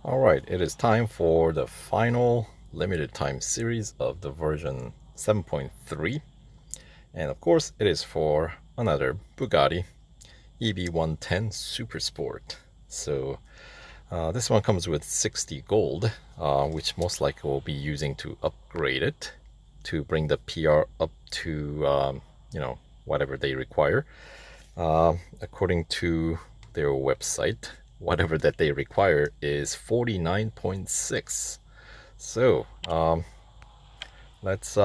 Alright, it is time for the final limited time series of the version 7.3. And of course, it is for another Bugatti EB110 Super Sport. So this one comes with 60 gold, which most likely we'll be using to upgrade it to bring the PR up to, whatever they require. According to their website, whatever that they require is 49.6. So let's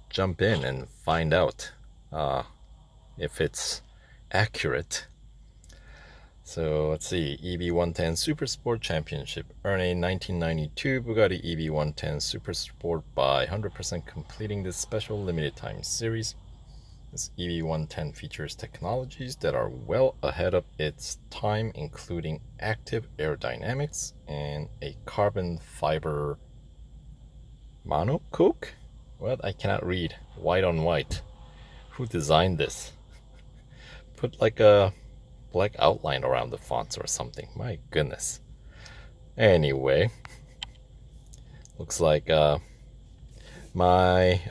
jump in and find out if it's accurate. So let's see, EB110 Super Sport Championship. Earn a 1992 Bugatti EB110 Super Sport by 100% completing this special limited time series. This EB110 features technologies that are well ahead of its time, including active aerodynamics and a carbon fiber monocoque? What? I cannot read. White on white. Who designed this? Put like a black outline around the fonts or something. My goodness. Anyway, looks like my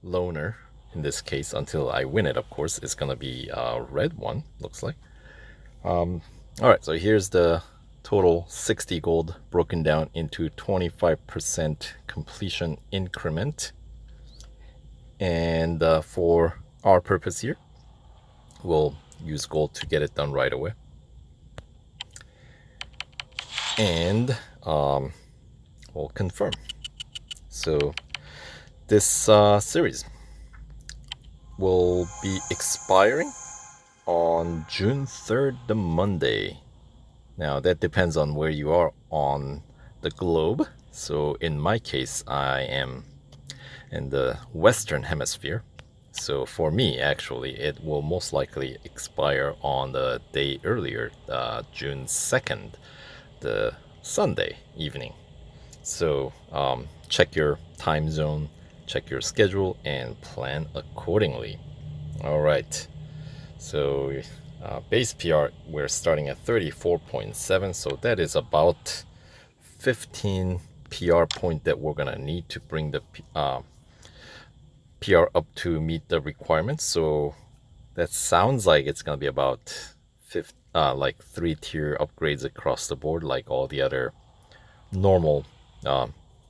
loaner, in this case, until I win it, of course, is gonna be a red one, looks like. Alright, so here's the total 60 gold broken down into 25% completion increment. And for our purpose here, we'll use gold to get it done right away. And we'll confirm. So this series will be expiring on June 3rd, the Monday. Now that depends on where you are on the globe. So in my case, I am in the Western Hemisphere. So for me, actually, it will most likely expire on the day earlier, June 2nd, the Sunday evening. So check your time zone, check your schedule, and plan accordingly. All right. So base PR, we're starting at 34.7. So that is about 15 PR point that we're going to need to bring the PR up to meet the requirements. So that sounds like it's going to be about like 3-tier upgrades across the board, like all the other normal,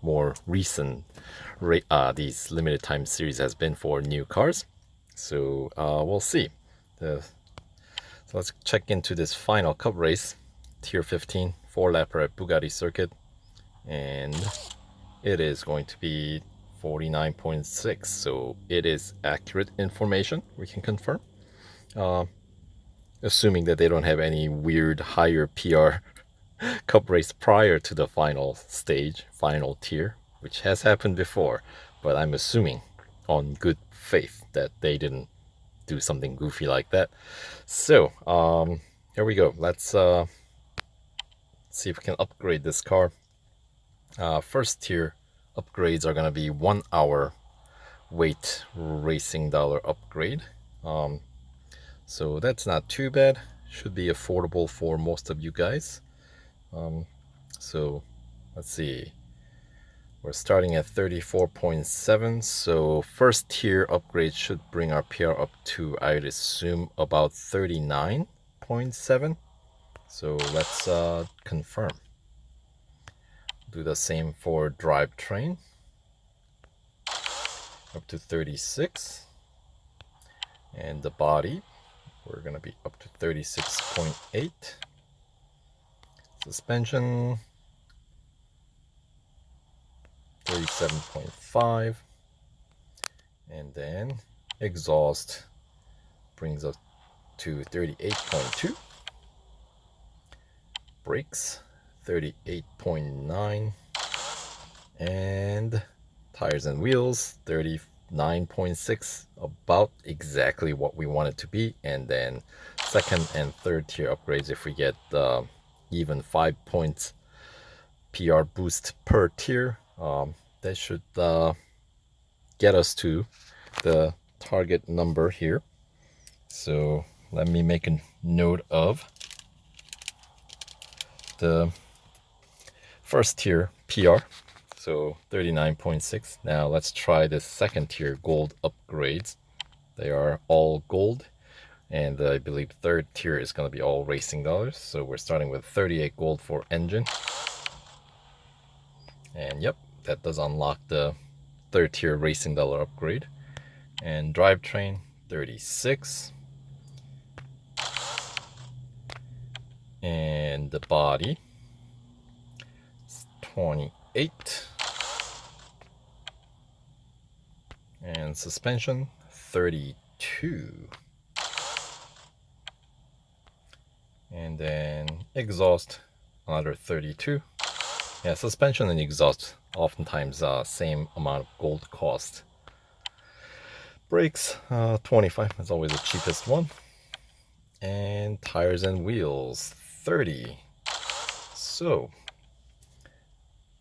more recent these limited time series has been for new cars. So we'll see. So let's check into this final cup race, tier 15, 4-lapper at Bugatti circuit, and it is going to be 49.6. So it is accurate information, we can confirm. Assuming that they don't have any weird higher PR cup race prior to the final stage, final tier, which has happened before, but I'm assuming on good faith that they didn't do something goofy like that. So here we go. Let's see if we can upgrade this car. First tier upgrades are going to be 1 hour weight racing dollar upgrade. So that's not too bad. Should be affordable for most of you guys. So let's see. We're starting at 34.7. So first tier upgrade should bring our PR up to, I'd assume, about 39.7. So let's confirm. Do the same for Drivetrain. Up to 36. And the body, we're going to be up to 36.8. Suspension, 37.5. And then exhaust brings us to 38.2. Brakes, 38.9. And tires and wheels, 39.6, about exactly what we want it to be. And then second and third tier upgrades, if we get even 5 points PR boost per tier, that should get us to the target number here. So let me make a note of the first tier PR, so 39.6. Now let's try the second tier gold upgrades. They are all gold, and I believe third tier is going to be all racing dollars. So we're starting with 38 gold for engine. And yep, that does unlock the third tier racing dollar upgrade. And drivetrain, 36. And the body, 28. And suspension, 32. And then exhaust, another 32. Yeah, suspension and exhaust oftentimes same amount of gold cost. Brakes, 25, that's always the cheapest one. And tires and wheels, 30. So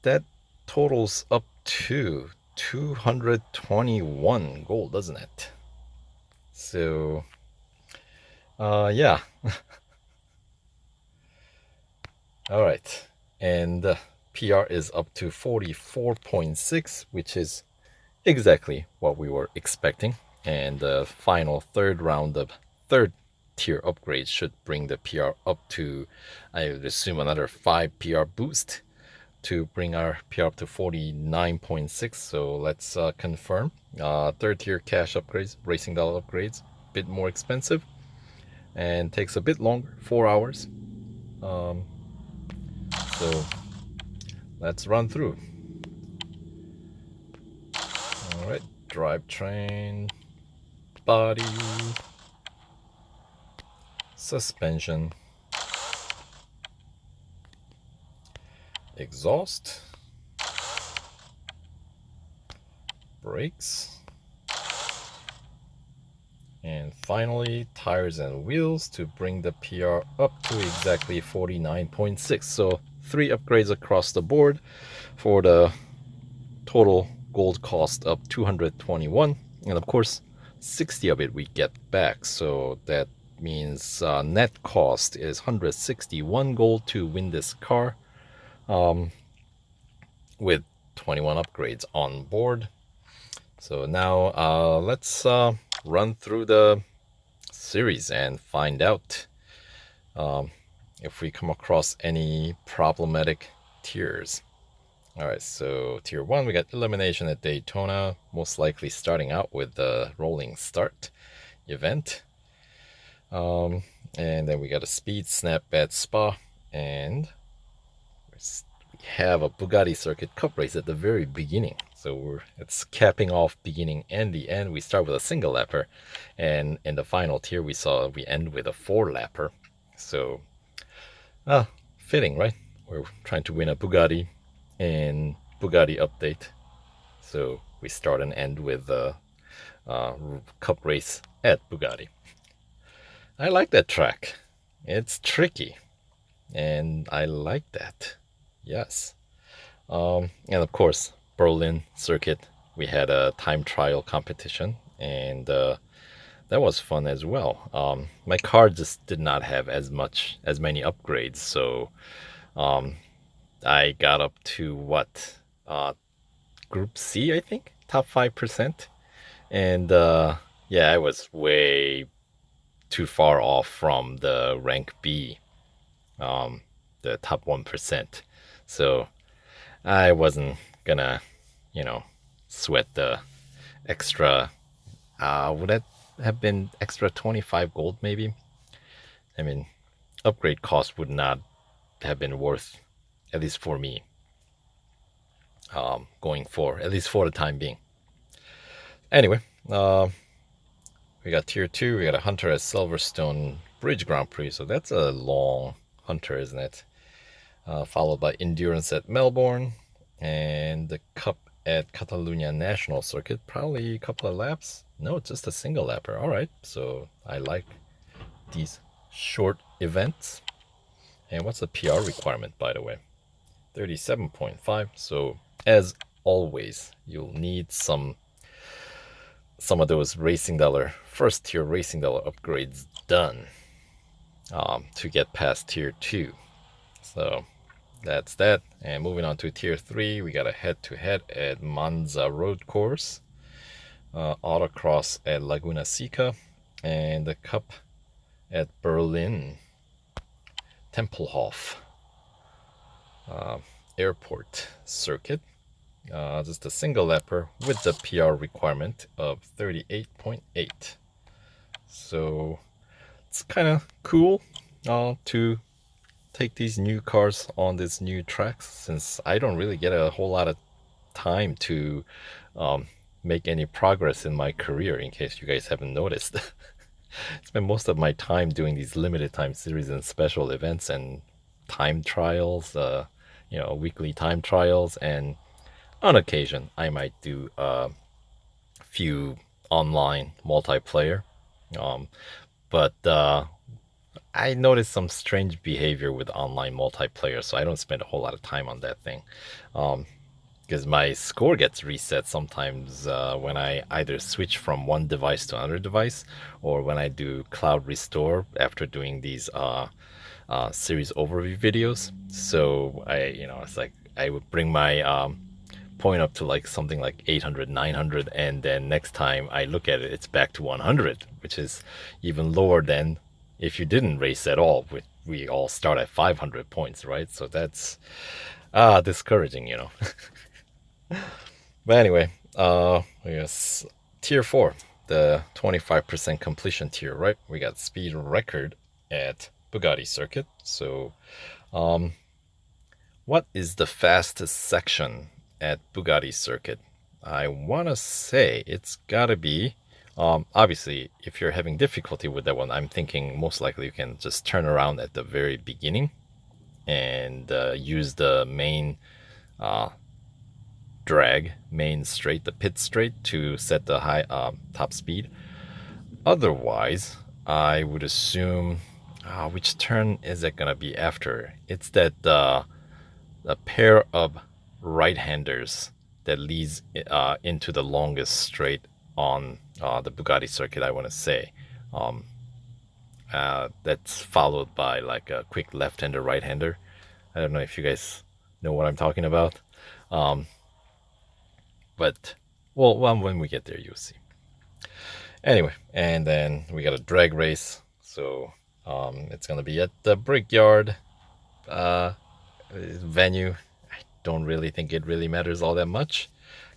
that totals up to 221 gold, doesn't it? So yeah. All right, and PR is up to 44.6, which is exactly what we were expecting. And the final third round of third tier upgrades should bring the PR up to, I would assume, another 5 PR boost to bring our PR up to 49.6. So let's confirm. Third tier cash upgrades, racing dollar upgrades, a bit more expensive and takes a bit longer, 4 hours. So let's run through. All right, drivetrain, body, suspension, exhaust, brakes, and finally tires and wheels to bring the PR up to exactly 49.6. So 3 upgrades across the board for the total gold cost of 221, and of course 60 of it we get back, so that means net cost is 161 gold to win this car, with 21 upgrades on board. So now let's run through the series and find out if we come across any problematic tiers. All right, so tier 1, we got elimination at Daytona, most likely starting out with the rolling start event. And then we got a speed snap at Spa, and we have a Bugatti Circuit Cup race at the very beginning. So it's capping off beginning and the end. We start with a single lapper, and in the final tier we end with a 4-lapper. So fitting, right? We're trying to win a Bugatti and Bugatti update. So we start and end with the cup race at Bugatti. I like that track. It's tricky, and I like that. Yes. And of course, Berlin circuit, we had a time trial competition, and that was fun as well. My car just did not have as many upgrades, so I got up to what, Group C, I think, top 5%, and yeah, I was way too far off from the rank B, the top 1%. So I wasn't gonna, sweat the extra. Would that have been extra 25 gold maybe? I mean, upgrade cost would not have been worth, at least for me, going for, at least for the time being. Anyway, we got tier 2, we got a Hunter at Silverstone Bridge Grand Prix, so that's a long Hunter, isn't it? Followed by Endurance at Melbourne, and the Cup at Catalunya National Circuit, probably a couple of laps. No, just a single lapper. All right, so I like these short events. And what's the PR requirement, by the way? 37.5. So as always, you'll need some of those first tier racing dollar upgrades done to get past tier 2. So that's that. And moving on to Tier 3, we got a head-to-head at Monza Road Course, autocross at Laguna Seca, and the Cup at Berlin Tempelhof Airport Circuit. Just a single lapper with the PR requirement of 38.8. So it's kind of cool to take these new cars on these new tracks, since I don't really get a whole lot of time to make any progress in my career, in case you guys haven't noticed. Spend most of my time doing these limited time series and special events and time trials, weekly time trials, and on occasion I might do a few online multiplayer. But I noticed some strange behavior with online multiplayer, so I don't spend a whole lot of time on that thing. Because my score gets reset sometimes when I either switch from one device to another device, or when I do cloud restore after doing these series overview videos. So it's like I would bring my point up to like something like 800, 900, and then next time I look at it, it's back to 100, which is even lower than if you didn't race at all. We all start at 500 points, right? So that's discouraging, But anyway, yes, Tier 4, the 25% completion tier, right? We got speed record at Bugatti circuit. So, what is the fastest section at Bugatti circuit? I want to say it's got to be, obviously, if you're having difficulty with that one, I'm thinking most likely you can just turn around at the very beginning and use the main main straight, the pit straight, to set the high top speed. Otherwise, I would assume, which turn is it gonna be after? It's that a pair of right-handers that leads into the longest straight on the Bugatti circuit, I want to say. That's followed by like a quick left-hander, right-hander. I don't know if you guys know what I'm talking about. But, well, when we get there, you'll see. Anyway, and then we got a drag race. So it's going to be at the Brickyard venue. I don't really think it really matters all that much.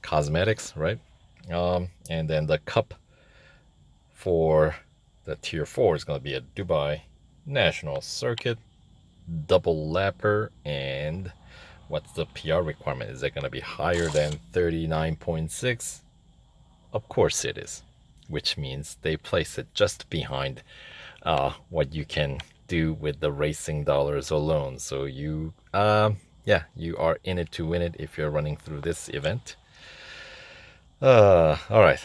Cosmetics, right? And then the cup for the Tier 4 is going to be at Dubai National Circuit, double lapper, and what's the PR requirement? Is it going to be higher than 39.6? Of course it is, which means they place it just behind what you can do with the racing dollars alone. So you are in it to win it if you're running through this event. All right,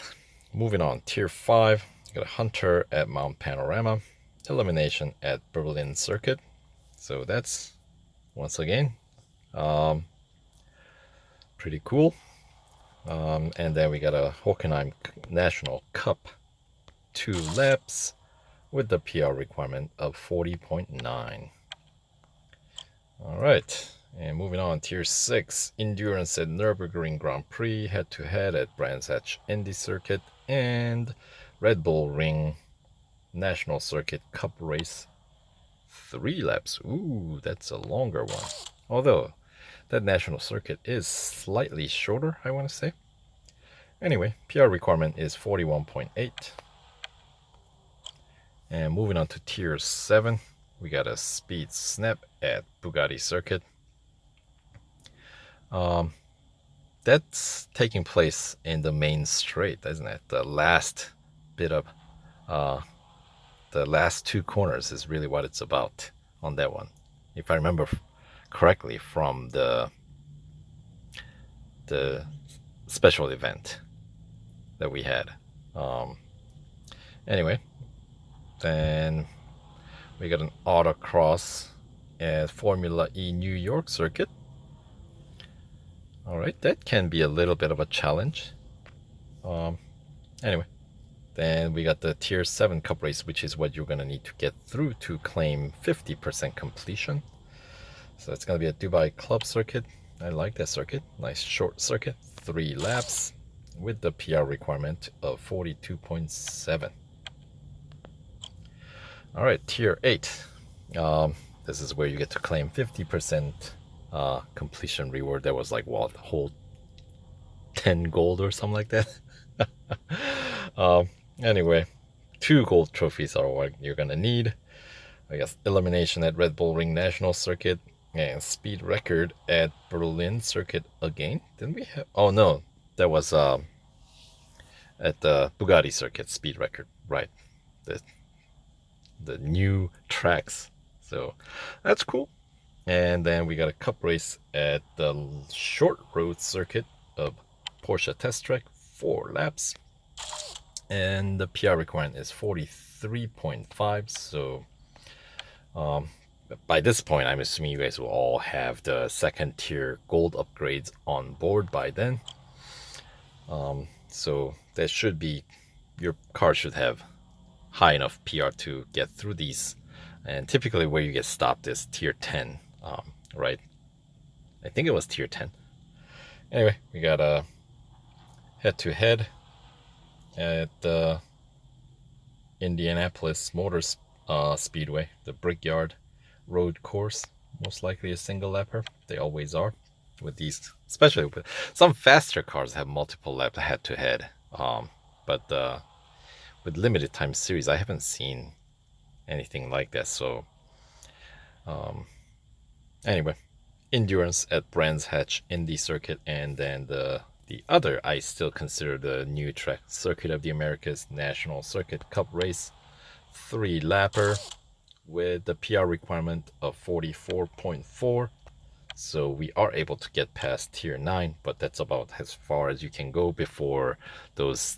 moving on. Tier 5, you got a Hunter at Mount Panorama, elimination at Berlin Circuit. So that's, once again, pretty cool. And then we got a Hockenheim National Cup, 2 laps with the PR requirement of 40.9. All right, and moving on, Tier 6, Endurance at Nürburgring Grand Prix, head-to-head at Brands Hatch Indy Circuit, and Red Bull Ring National Circuit Cup race, 3 laps. Ooh, that's a longer one. Although, that National Circuit is slightly shorter, I want to say. Anyway, PR requirement is 41.8. And moving on to Tier 7, we got a speed snap at Bugatti Circuit. That's taking place in the main straight, isn't it? The last bit of, the last 2 corners is really what it's about on that one. If I remember correctly from the special event that we had. Anyway, then we got an autocross at Formula E New York circuit. All right, that can be a little bit of a challenge. Anyway, then we got the Tier 7 Cup race, which is what you're going to need to get through to claim 50% completion. So it's gonna be a Dubai Club circuit. I like that circuit. Nice short circuit, 3 laps with the PR requirement of 42.7. All right, tier 8. This is where you get to claim 50% completion reward. That was like what, whole 10 gold or something like that. Anyway, 2 gold trophies are what you're gonna need. I guess elimination at Red Bull Ring National Circuit and speed record at Berlin Circuit again. Didn't we have? Oh no, that was at the Bugatti Circuit speed record, right? The new tracks. So that's cool. And then we got a cup race at the short road circuit of Porsche Test Track, 4 laps. And the PR requirement is 43.5. So by this point, I'm assuming you guys will all have the second tier gold upgrades on board by then. So that should be, your car should have high enough PR to get through these. And typically where you get stopped is tier 10, right? I think it was tier 10. Anyway, we got a head-to-head at the Indianapolis Motor Speedway, the Brickyard Road course. Most likely a single lapper. They always are with these, especially with some faster cars have multiple lap head-to-head. But with limited time series, I haven't seen anything like that. So anyway, endurance at Brands Hatch Indy Circuit, and then the other I still consider the new track, Circuit of the Americas National Circuit Cup race, 3 lapper with the PR requirement of 44.4. So we are able to get past tier 9, but that's about as far as you can go before those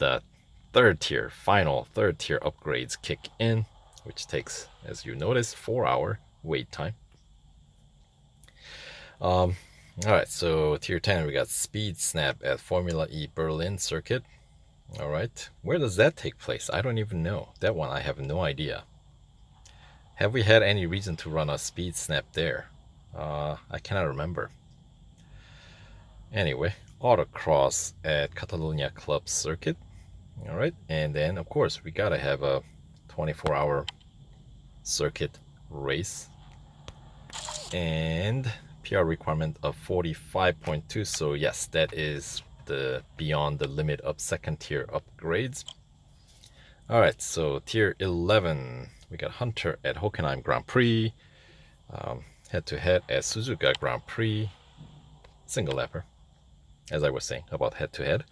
final third tier upgrades kick in, which takes, as you notice, 4-hour wait time. Alright, so tier 10, we got Speed Snap at Formula E Berlin Circuit. Alright, where does that take place? I don't even know. That one I have no idea. Have we had any reason to run a Speed Snap there? I cannot remember. Anyway, Autocross at Catalonia Club Circuit. Alright, and then of course we gotta have a 24-hour circuit race. And PR requirement of 45.2. So yes, that is the beyond the limit of second tier upgrades. Alright, so tier 11, we got Hunter at Hockenheim Grand Prix, head-to-head at Suzuka Grand Prix, single lapper, as I was saying about head-to-head.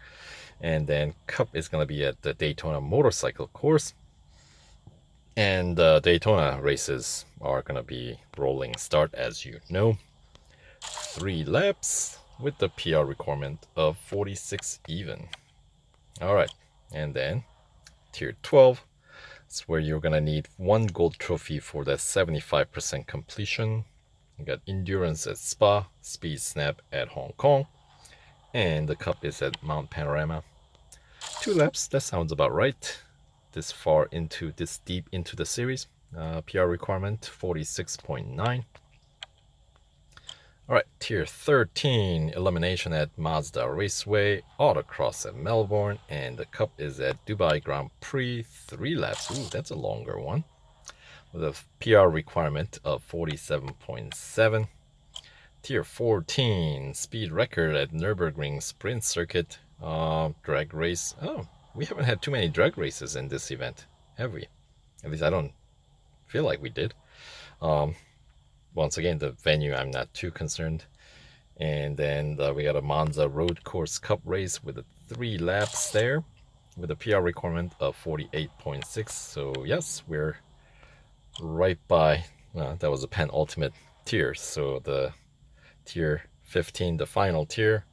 And then Cup is going to be at the Daytona Motorcycle Course. And Daytona races are going to be rolling start, as you know. 3 laps with the PR requirement of 46 even. Alright, and then tier 12. It's where you're going to need 1 gold trophy for that 75% completion. You got Endurance at Spa, Speed Snap at Hong Kong, and the Cup is at Mount Panorama. 2 laps, that sounds about right. This deep into the series. PR requirement 46.9. Alright, tier 13, elimination at Mazda Raceway, Autocross at Melbourne, and the Cup is at Dubai Grand Prix, 3 laps. Ooh, that's a longer one. With a PR requirement of 47.7. Tier 14, speed record at Nürburgring Sprint Circuit, drag race. Oh, we haven't had too many drag races in this event, have we? At least I don't feel like we did. Once again, the venue, I'm not too concerned. And then we got a Monza Road Course Cup race with 3 laps there, with a PR requirement of 48.6. So yes, we're right by, that was a penultimate tier. So the tier 15, the final tier,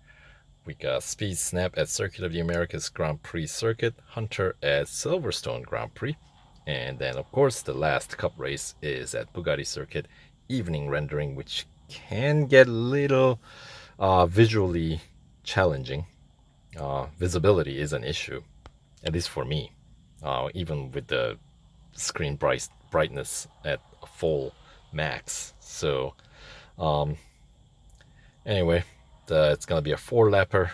we got Speed Snap at Circuit of the Americas Grand Prix Circuit, Hunter at Silverstone Grand Prix, and then of course the last cup race is at Bugatti Circuit Evening Rendering, which can get a little visually challenging. Visibility is an issue, at least for me, even with the screen brightness at full max. So Anyway, it's gonna be a 4-lapper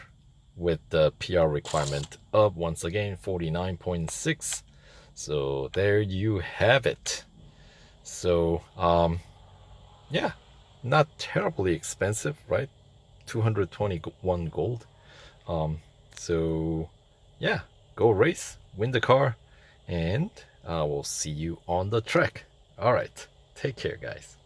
with the PR requirement of, once again, 49.6. So there you have it. So yeah, not terribly expensive, right? 221 gold. So yeah, go race, win the car, and we'll see you on the track. All right, take care, guys.